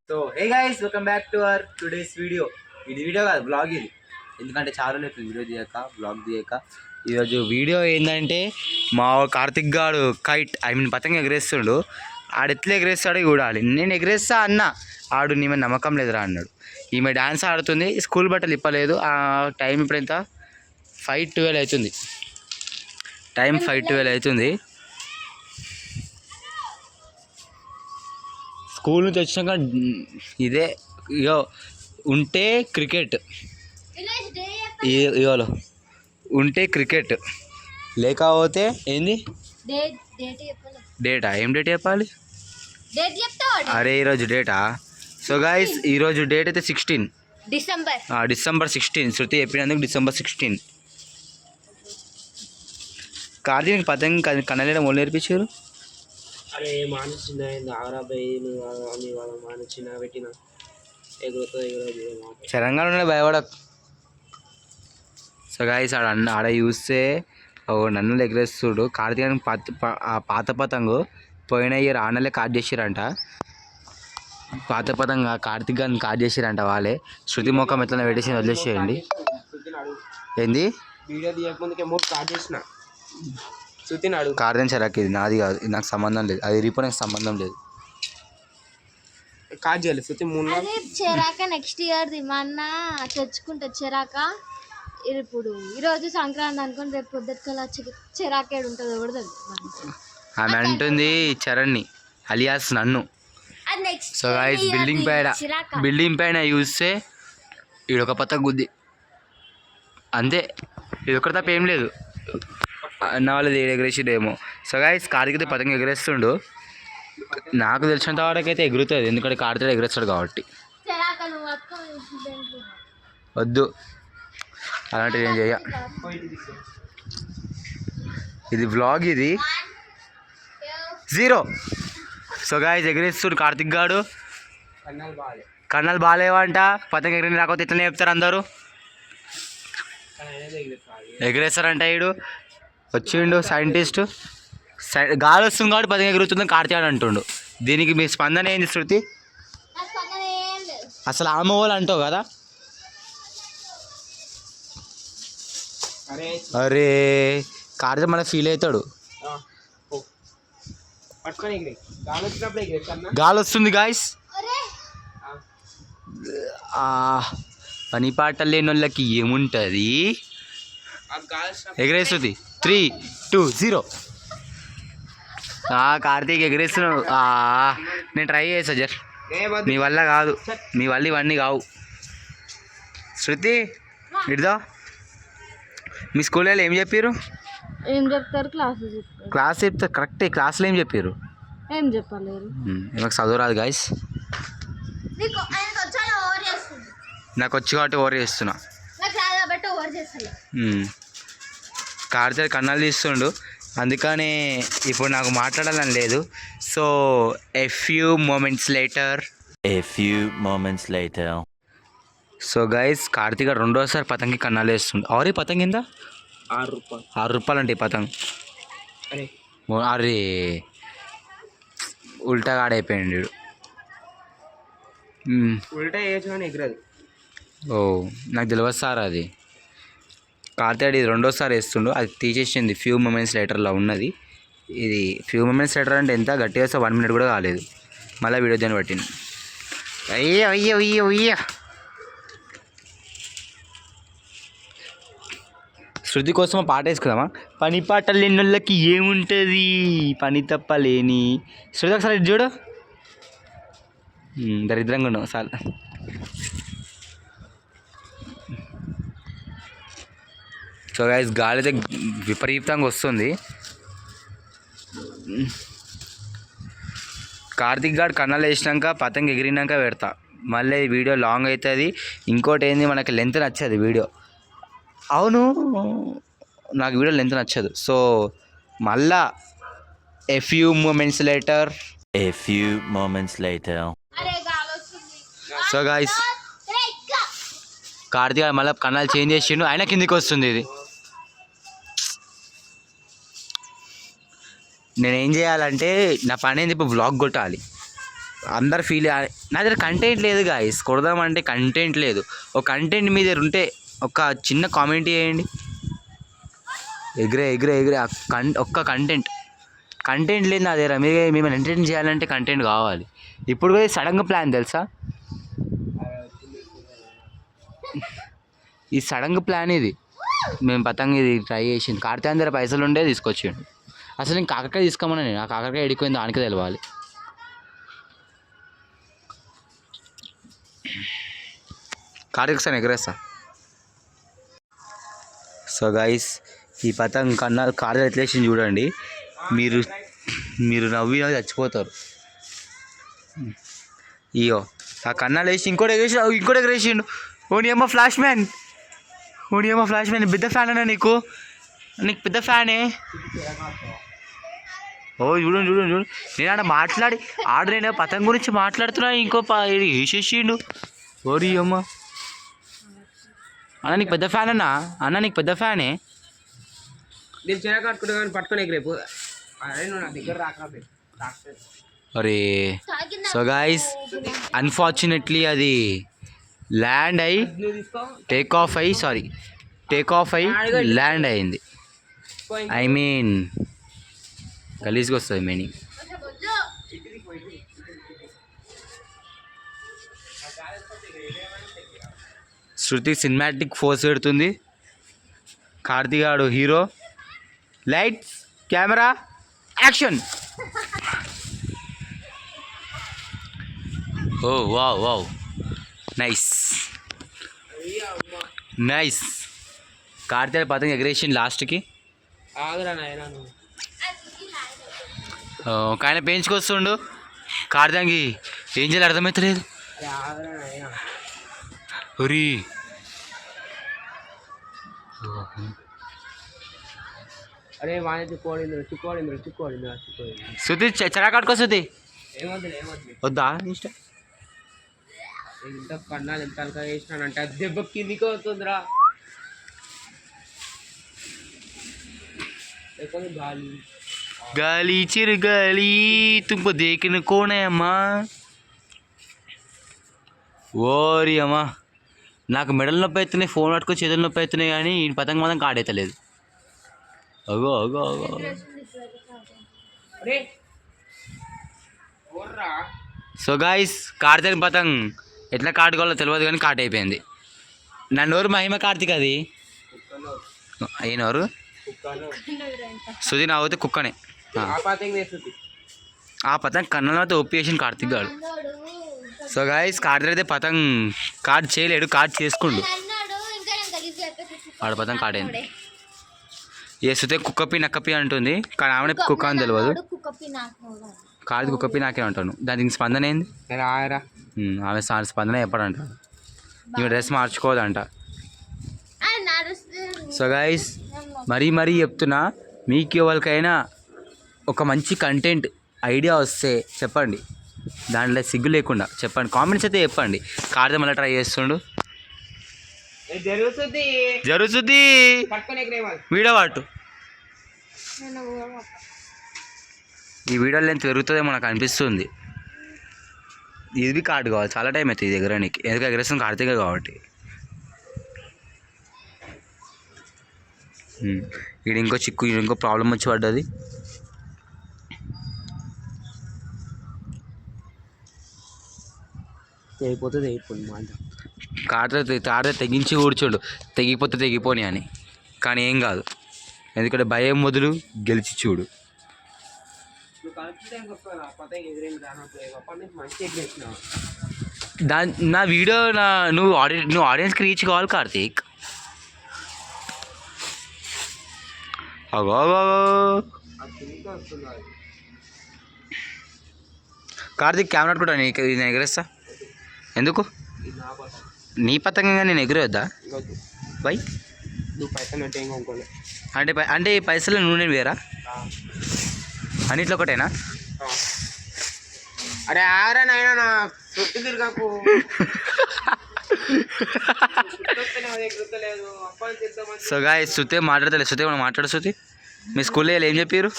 So hey guys, welcome back to our today's video. ఇది video కాదు, blog ఇది. ఎందుకంటే చాలా లేదు వీడియో తీయక, బ్లాగ్ తీయక. ఈరోజు వీడియో ఏంటంటే మా కార్తిక్ గాడు పతంగ ఎగరేస్తుండు. ఆడు ఎట్లా ఎగరేస్తాడో చూడాలి. నేను ఎగరేస్తా అన్న, ఆడు నీ మీద నమ్మకం లేదురా అన్నాడు. ఈమె డ్యాన్స్ ఆడుతుంది, స్కూల్ బట్టలు ఇప్పలేదు. ఆ టైం ఇప్పుడు ఎంత? 5:12 అవుతుంది. టైం 5:12 అవుతుంది. స్కూల్ నుంచి వచ్చినాక ఇదే ఇగో ఉంటే క్రికెట్, ఇవాళ ఉంటే క్రికెట్, లేకపోతే ఏంది డేటా. ఏం డేట్ చెప్పాలి? అరే ఈరోజు డేటా. సో గైస్, ఈరోజు డేట్ అయితే 16 డిసెంబర్ 16. శృతి చెప్పినందుకు డిసెంబర్ 16. కార్తీక్ పతంగ కన్నలేడం వాళ్ళు నేర్పించారు. అరే మానసిన మానచిన పెట్టిన తెలంగాణ భయపడకు. సో గాయస్, ఆడ చూస్తే నన్ను ఎగరేస్తుడు. కార్తీక్ పాత పతంగు పోయిన ఇయర్ ఆనలే కాట్ చేసిరంట. పాత పతంగా కార్తీక్ గారిని కాట్ చేసిరంట వాళ్ళే. శృతి మొక్కం ఎట్లా పెట్టేసి వదిలేసేయండి. ఏంది వీడియో తీయకముందుకే 3 కాట్ చేసిన చూతినాడు. కార్తీక్ చరాక్ ఇది నాది కాదు, ఇది నాకు సంబంధం లేదు. అది రిపోర్ట్ సంబంధం లేదు. కాట్ చేయాలి శృతి 3 చెరాక నెక్స్ట్ ఇయర్ మొన్న తెచ్చుకుంటా చెరాక. ఇప్పుడు ఈరోజు సంక్రాంతి అనుకుని రేపు పొద్దుకల చెరాకేడు ఉంటుంది కూడా. ఆమె అంటుంది చరణ్ని అలియాస్ నన్ను. సో గైస్, బిల్డింగ్ పైన చూస్తే ఈడొక పతంగ గుద్ది అంతే. ఇది ఒకటి తప్ప ఏం లేదు. అన్న వాళ్ళది ఎగరేసిడేమో. సో గైస్, కార్తీక్ పతంగ ఎగరేస్తుండు. నాకు తెలిసినంత వరకు అయితే ఎగురుతుంది, ఎందుకంటే కార్తీక్ ఎగరేస్తాడు కాబట్టి. వద్దు అలాంటిది ఏం చెయ్య. ఇది వ్లాగ్, ఇది 0. సో గైస్, ఎగరేస్తుడు కార్తిక్ గాడు. కన్నాలు బాగాలేవంట. పతంగ ఎగిరిని రాకపోతే ఇట్లనే చెప్తారు అందరూ. ఎగరేస్తారంట. ఈడు వచ్చిండు సైంటిస్ట్. గాలి వస్తుంది కాబట్టి పతంగ ఎగురుతుందని కార్తీక్ అంటుండు. దీనికి మీ స్పందన ఏంది శృతి? అసలు ఆమె వాళ్ళు అంటావు కదా. అరే కార్తీక్ మన ఫీల్ అవుతాడు. గాలి వస్తుంది గాయస్. పని పాట లేని వాళ్ళకి ఏముంటుంది. ఎగరేస్తుంది. 3, 2, 0. కార్తీక్ ఎగరేస్తున్నావు. నేను ట్రై చేసా జర్. మీ వల్ల కాదు, మీ వల్ల ఇవన్నీ కావు. శృతి ఇడదా. మీ స్కూల్లో ఏం చెప్పారు? ఏం చెప్తారు? క్లాస్ చెప్తారు కరెక్టే. క్లాస్లో ఏం చెప్పారు? ఏం చెప్పలేరు. నాకు చదువు రాదు గాయస్. నాకు వచ్చి కాబట్టి ఓవర్ చేస్తున్నా. కార్తీక్ కన్నాలు తీస్తుండు, అందుకనే ఇప్పుడు నాకు మాట్లాడాలని లేదు. So a few moments later. So guys, Karthik రెండోసారి పతంగి కన్నాలు వేస్తుండు. అవరే పతంగి ఎంత? 6 రూపాయలు అంటే ఈ పతంగ్. అరే ఉల్టాగా ఆడైపోయింది. ఉల్టా ఎగరదు. ఓ నాకు తెలియదు సార్. అది కార్తీక్ ఇది రెండోసారి వేస్తుండు. అది తీసేసింది ఫ్యూ మూమెంట్స్ లేటర్లో ఉన్నది. ఇది ఫ్యూ మూమెంట్స్ లేటర్ అంటే ఎంత గట్టిగా వేస్తే 1 minute కూడా కాలేదు. మళ్ళీ వీడియో దాన్ని పట్టింది. అయ్యా శృతి కోసం పాట వేసుకుందామా? పని పాట లేని వాళ్ళకి ఏముంటుంది, పని తప్ప లేని. శృతి ఒకసారి చూడు. దరిద్రంగా ఉన్నావు సార్. సో గైస్, గాలి అయితే విపరీతంగా వస్తుంది. కార్తీక్ గారు కన్నాలు వేసినాక పతంగ ఎగిరినాక పెడతా. మళ్ళీ వీడియో లాంగ్ అవుతుంది. ఇంకోటి ఏంది, మనకి లెంత్ నచ్చదు వీడియో. అవును, నాకు వీడియో లెంత్ నచ్చదు. సో మళ్ళా a few moments later. So guys, Karthik మళ్ళీ కన్నాలు చేంజ్ చేసిండు, అయినా కిందికి వస్తుంది. ఇది నేనేం చేయాలంటే నా పని ఏంది ఇప్పుడు వ్లాగ్ కొట్టాలి, అందరు ఫీల్. నా దగ్గర కంటెంట్ లేదు గాయస్, కొడదామంటే కంటెంట్ లేదు. ఒక కంటెంట్ మీ దగ్గర ఉంటే ఒక చిన్న కామెంట్ చేయండి. ఎగిరే ఎగిరే ఎగిరే ఒక్క కంటెంట్ లేదు నా దగ్గర. మీరు మిమ్మల్ని ఎంటర్టైన్ చేయాలంటే కంటెంట్ కావాలి. ఇప్పుడు పోయి సడన్గా ప్లాన్ తెలుసా, ఈ సడన్గా ప్లాన్ ఇది. మేము పతంగ ఇది ట్రై చేసింది, కార్తీక్ దగ్గర పైసలు ఉండే తీసుకొచ్చిండు. అసలు నేను కాకరకాయ తీసుకోమన్నా, నేను ఆ కాకరకాయ ఎడిపోయింది దానికి తెలవాలి. కార్తీక్ సార్ ఎగరేస్తా. సో గైస్, ఈ పతంగ్ కన్నా కార్ ఎట్లేసింది చూడండి, మీరు నవ్వి చచ్చిపోతారు. ఇయో ఆ కన్నాలు వేసి ఇంకోటి ఎగరేసిండు. ఓని అమ్మ ఫ్లాష్ మ్యాన్ పెద్ద ఫ్యాన్ అన్నా నీకు పెద్ద ఫ్యానే. ఓ చూడండి నేను ఆడ నేను పతంగ్ గురించి మాట్లాడుతున్నా, ఇంకో వేసేసిండు. ఓరి అమ్మ అన్న నీకు పెద్ద ఫ్యాన్ నీకు పెద్ద ఫ్యానే. నేను చిన్న కట్టుకుంటా కానీ పట్టుకునే రేపు అరే నువ్వు నా దగ్గర రాకపోయి. అరే సో గైస్, అన్ఫార్చునేట్లీ అది ల్యాండ్ అయ్యి టేక్ ఆఫ్ అయ్యి ల్యాండ్ అయింది. ఐ మీన్ గలీజ్గా వస్తుంది మీనింగ్. శృతి సినిమాటిక్ ఫోర్స్ పెడుతుంది. కార్తీక్ గాడు hero. Lights camera action. Oh wow nice. Karthik పతంగ ఎగరేషన్ లాస్ట్కి. ఒక ఆయన పెంచుకొస్తుండు, కార్తీక్కి ఏం చేయాలి అర్థమవుతలేదు. ఒరి అరే చిక్కోడింది శృతి చెరా కట్టుకో. శృతి వద్దా ఇష్టం. ఎంత కన్నాలు ఎంత అలకా వేసినానంటే అది దెబ్బ కిందికి అవుతుందిరా. గాలి చిరుగాలి తుమ్పు దేకిన కోనే అమ్మా. ఓరి అమ్మా, నాకు మెడలు నొప్పి అవుతున్నాయి, ఫోన్ పట్టుకొని చేతులు నొప్పి అవుతున్నాయి, కానీ ఈ పతంగ మాత్రం కాడైతలేదు. అగో సో గాయస్, కార్తీక్ పతంగ్ ఎట్లా కాటుకోవాలో తెలియదు కానీ కాట్ అయిపోయింది. నా నోరు మహిమ కార్తీక్, అది అయినోరు సుధీ నవ్వుతే కుక్కనే. ఆ పతంగ్ కన్నంతో ఒప్పి వేసిన కార్తీక్ గాడు. సో గాయస్, కార్తీక్ అయితే పతంగ్ కార్డ్ చేయలేడు, కార్డ్ చేసుకుండు. ఆడ పతంగ్ కార్డ్ అయింది. ఏ సుతే కుక్కపి నక్కపి అంటుంది, కానీ ఆమె కుక్క అని తెలియదు. కార్తీక్ కుక్కపి నాకే అంటాను. దానికి స్పందన ఏంది? ఆమె స్పందన ఎప్పుడంట ఈమె డ్రెస్ మార్చుకోదంట. సో గైస్, మరీ చెప్తున్నా, మీకు ఎవరికైనా ఒక మంచి కంటెంట్ ఐడియా వస్తే చెప్పండి, దాంట్లో సిగ్గు లేకుండా చెప్పండి, కామెంట్స్ అయితే చెప్పండి. కార్తీక్ మళ్ళీ ట్రై చేస్తుండు. జరుగుతుంది వీడియో పాటు. ఈ వీడియో లెంత్ పెరుగుతుందేమో నాకు అనిపిస్తుంది. ఇది కార్డు కావాలి, చాలా టైం అవుతుంది ఇది ఎగరడానికి, ఎందుకు ఎగరేస్తుంది కార్తీక్ కాబట్టి. ఇది ఇంకో ప్రాబ్లం వచ్చి పడ్డది. తెగిపోతుంది కార్తీక్ తెగించి కూర్చోడు, తెగిపోని అని. కానీ ఏం కాదు, ఎందుకంటే భయం మొదలు గెలిచి చూడు. నా వీడియో నువ్వు ఆడియన్స్కి రీచ్ కావాలి కార్తీక్. అగో కార్తీక్ కెమెరా పట్టుకుంటా, నేను ఎగరేస్తా. ఎందుకు? నీ పతంగా నేను ఎగురవద్దా? బై అంటే ఈ పైసలు నేను వేరా అన్నిట్లో ఒకటేనా? అరే ఆరా నాయనా, నా చుట్టూ తిరగకు. సో గాయస్, శృతి మాట్లాడతలేదు. శృతి మనం మాట్లాడు. శృతి, మీ స్కూల్లో ఏం చెప్పారు?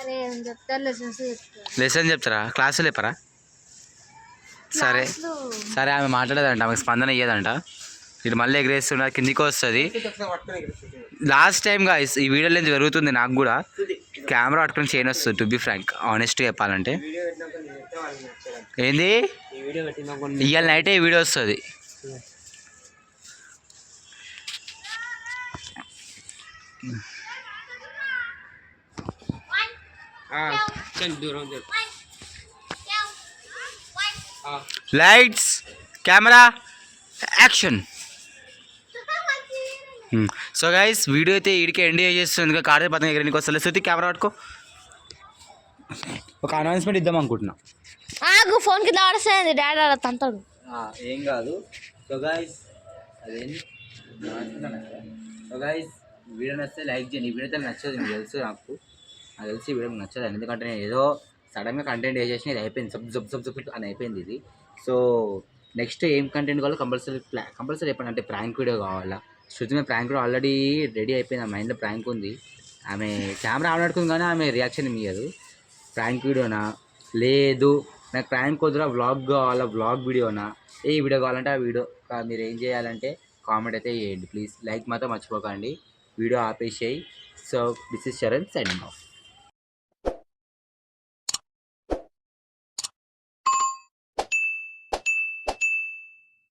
అరే ఏం చెప్తారు లెసన్స్ చెప్తారు లెసన్ చెప్తారా క్లాసులు చెప్పరా సరే క్లాస్లో సరే ఆమె మాట్లాడదంట ఆమెకు స్పందన ఇయ్యదంట ఇది మళ్ళీ ఎగరేస్తున్నా కిందికి వస్తుంది లాస్ట్ టైం గాయ్స్ ఈ వీడియోలో నుంచి జరుగుతుంది నాకు కూడా కెమెరా పట్టుకొని చేయని వస్తుంది టు బి ఫ్రాంక్ ఆనెస్ట్గా చెప్పాలంటే ఏంది ఈ వీడియో పెట్టిన ఇవాళ నైటే ఈ వీడియో వస్తుంది దూరం lights camera action so guys video అయితే వీడికి ఎండ్ చేస్తుంది కార్తీక పతంగా ఎగరనికి వస్తుంది శృతి కెమెరా పట్టుకో ఒక అనౌన్స్మెంట్ ఇద్దాం అనుకుంటున్నా ఆగు ఫోన్ కింద ఆడేసేది డాడీ అలా తంతాడు ఏం కాదు సో గైస్ అదేంటి సో గైస్ వీడియో నచ్చితే లైక్ చేయండి ఈ వీడియో అయితే నచ్చదు మీకు తెలుసు నాకు తెలిసి ఈ వీడియో నచ్చదు ఎందుకంటే నేను ఏదో సడన్గా కంటెంట్ వేసేసిన ఇది అయిపోయింది సబ్ అని అయిపోయింది ఇది సో నెక్స్ట్ ఏం కంటెంట్ కావాలో కంపల్సరీ చెప్పండి అంటే ప్రాంక్ వీడియో కావాలా శృతి మీద ప్రాంక్ వీడియో ఆల్రెడీ రెడీ అయిపోయింది ఆ మైండ్లో ప్రాంక్ ఉంది ఆమె కెమెరా ఆడుతుంది కానీ ఆమె రియాక్షన్ ఇయ్యదు ప్రాంక్ వీడియోనా లేదు నాకు ప్రాంక్ వద్దురా వ్లాగ్ కావాలా వ్లాగ్ వీడియోనా ఏ వీడియో కావాలంటే ఆ వీడియో మీరు ఏం చేయాలంటే కామెంట్ అయితే చేయండి ప్లీజ్ లైక్ మాత్రం మర్చిపోకండి వీడియో ఆపేసేయి so this is Sharan signing of